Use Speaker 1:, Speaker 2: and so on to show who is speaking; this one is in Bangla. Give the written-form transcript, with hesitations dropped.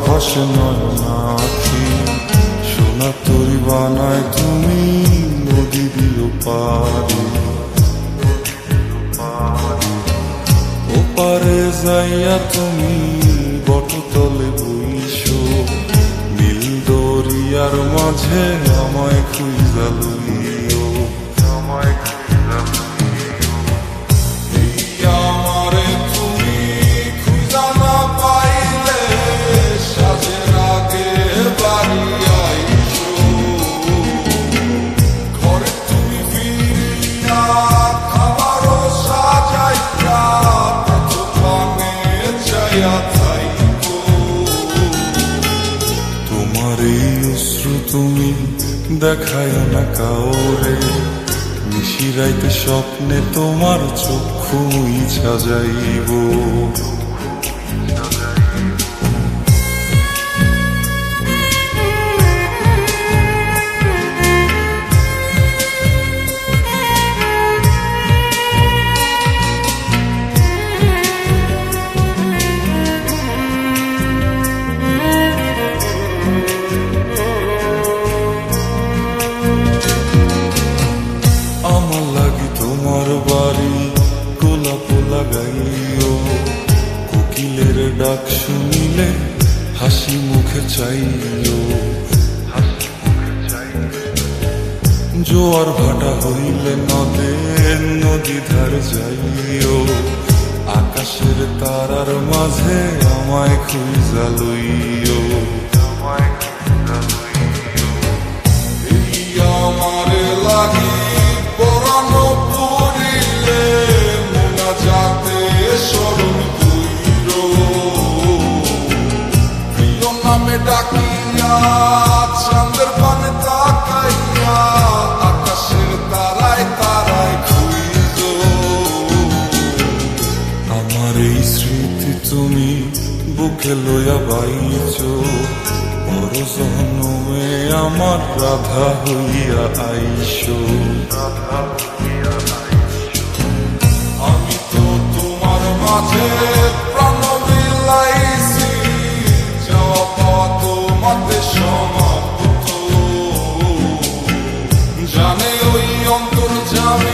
Speaker 1: ভাসে নয়নাখি, সোনা তরি বানায় তুমি নদী দিও পারি। ওপারে যাইয়া তুমি বটতলে বইসো, নীল দরিয়ার মাঝে আমায় খুঁজা লইও, আমায় খুঁজা লইও। এই আমারে তুমি খুঁজা না পাইলে সাজের আগে বাড়ি আইসো, ঘরে তুমি ফিরিয়া খাবারও সাজাইয়া প্রথমে চাইয়া থাইকো। তোমার এই অশ্রু তুমি দেখায় না কাউরে, নিশিরাইতে স্বপ্নে তোমার চক্ষু মুইছা যাইব। আমার লাগি তোমার বাড়ি গোলাপ লাগাইও, কোকিলের ডাক শুনিলে হাসি মুখে চাইও। জোয়ার ভাটা হইলে নদী ধার যাইও, আকাশের তারার মাঝে আমায় খুঁজা লইও, আমায় খুঁজা লইও। এই আমারে লাগি পরানো পুরিলে মুনাজাতে স্মরণ কইরো, প্রিয় নামে ডাকিয়া চাঁদের পানে তাকাইয়া আকাশের তারায় তারায় খুঁজো। আমার এই স্মৃতি তুমি বুকে লইয়া বাইছো, বড় জন্মে আমার রাধা হইয়া আইসো। আমি তো তোমার মাঝে প্রাণ বিলাইছি, যাওয়া পথ মাতে সমাপ্ত, জানে ওই অন্তর যাবে